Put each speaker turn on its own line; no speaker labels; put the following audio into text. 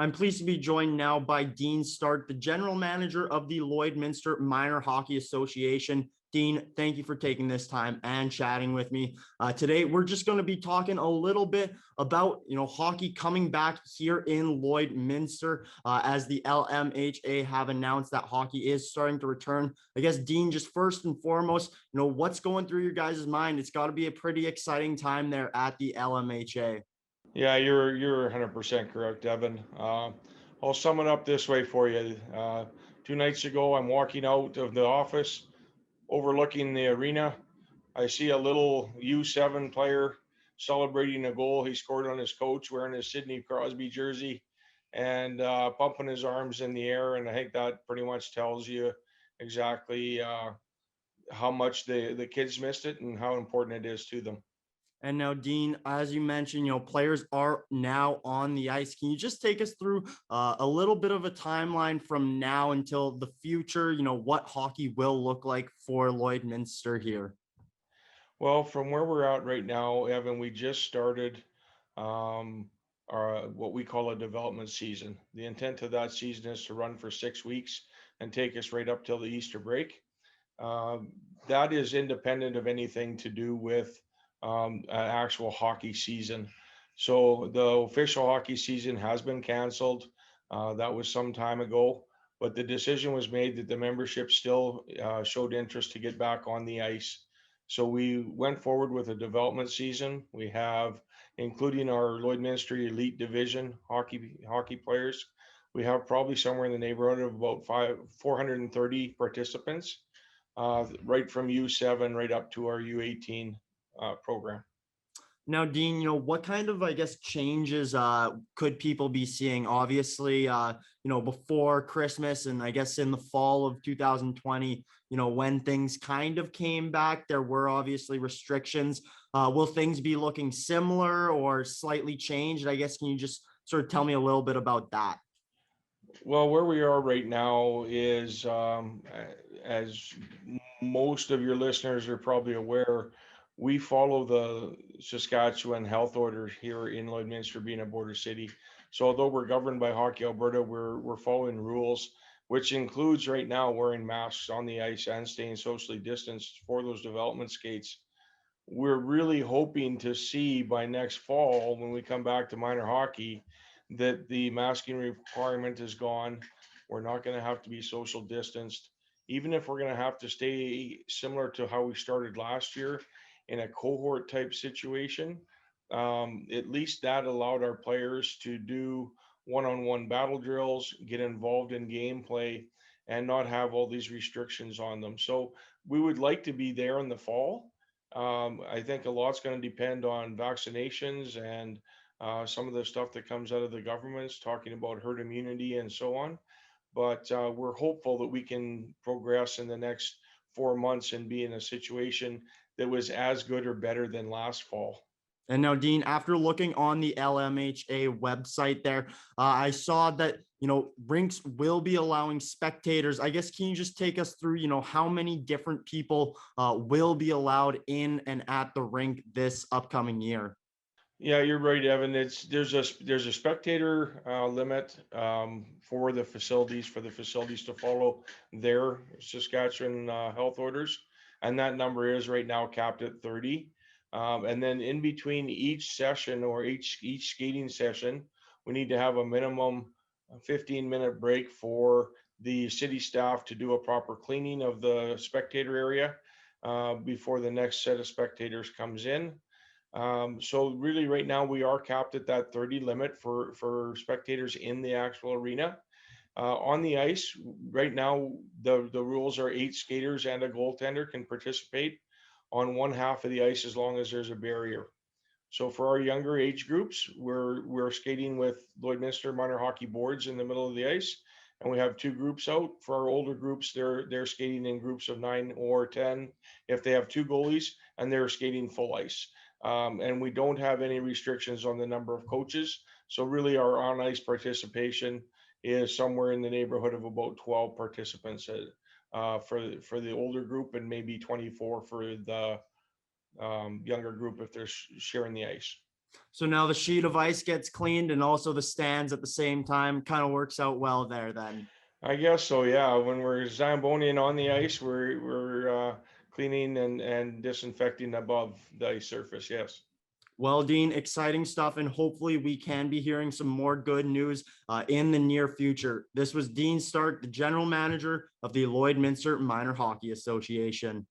I'm pleased to be joined now by Dean Stark, the general manager of the Lloydminster Minor Hockey Association. Dean, thank you for taking this time and chatting with me. Today, we're just going to be talking a little bit about, hockey coming back here in Lloydminster as the LMHA have announced that hockey is starting to return. I guess, Dean, just first and foremost, what's going through your guys' mind? It's got to be a pretty exciting time there at the LMHA.
Yeah, you're 100% correct, Evan. I'll sum it up this way for you. 2 nights ago, I'm walking out of the office, overlooking the arena. I see a little U7 player celebrating a goal he scored on his coach, wearing his Sidney Crosby jersey, and pumping his arms in the air. And I think that pretty much tells you exactly how much the kids missed it and how important it is to them.
And now, Dean, as you mentioned, players are now on the ice. Can you just take us through a little bit of a timeline from now until the future, what hockey will look like for Lloydminster here?
Well, from where we're at right now, Evan, we just started what we call a development season. The intent of that season is to run for 6 weeks and take us right up till the Easter break. That is independent of anything to do with an actual hockey season. So the official hockey season has been canceled. That was some time ago, but the decision was made that the membership still showed interest to get back on the ice. So we went forward with a development season. We have, including our Lloydminster Elite Division hockey players, we have probably somewhere in the neighborhood of about 430 participants, right from U7 right up to our U18 program.
Now, Dean, what kind of, I guess, changes could people be seeing? Obviously, before Christmas and I guess in the fall of 2020, when things kind of came back, there were obviously restrictions. Will things be looking similar or slightly changed? I guess, can you just sort of tell me a little bit about that?
Well, where we are right now is, as most of your listeners are probably aware, we follow the Saskatchewan health order here in Lloydminster, being a border city. So although we're governed by Hockey Alberta, we're following rules, which includes right now wearing masks on the ice and staying socially distanced for those development skates. We're really hoping to see by next fall, when we come back to minor hockey, that the masking requirement is gone. We're not going to have to be social distanced. Even if we're going to have to stay similar to how we started last year in a cohort type situation, at least that allowed our players to do one-on-one battle drills, get involved in gameplay, and not have all these restrictions on them. So we would like to be there in the fall. I think a lot's going to depend on vaccinations and some of the stuff that comes out of the governments talking about herd immunity and so on. But we're hopeful that we can progress in the next 4 months and be in a situation that was as good or better than last fall.
And now, Dean, after looking on the LMHA website there, I saw that, Rinks will be allowing spectators. I guess, can you just take us through, how many different people will be allowed in and at the rink this upcoming year?
Yeah, you're right, Evan. There's a spectator limit for the facilities to follow their Saskatchewan health orders, and that number is right now capped at 30. And then in between each session or each skating session, we need to have a minimum 15-minute break for the city staff to do a proper cleaning of the spectator area before the next set of spectators comes in. So really right now we are capped at that 30 limit for spectators in the actual arena. On the ice right now, the rules are 8 skaters and a goaltender can participate on one half of the ice as long as there's a barrier. So for our younger age groups, we're skating with Lloydminster minor hockey boards in the middle of the ice, and we have 2 groups out. For our older groups, they're skating in groups of 9 or 10 if they have 2 goalies, and they're skating full ice. And we don't have any restrictions on the number of coaches. So really our on ice participation is somewhere in the neighborhood of about 12 participants for the older group, and maybe 24 for the younger group if they're sharing the ice.
So now the sheet of ice gets cleaned and also the stands at the same time. Kind of works out well there then.
I guess so, yeah. When we're Zamboning on the ice, we're cleaning and disinfecting above the ice surface, yes.
Well, Dean, exciting stuff, and hopefully we can be hearing some more good news in the near future. This was Dean Stark, the general manager of the Lloydminster Minor Hockey Association.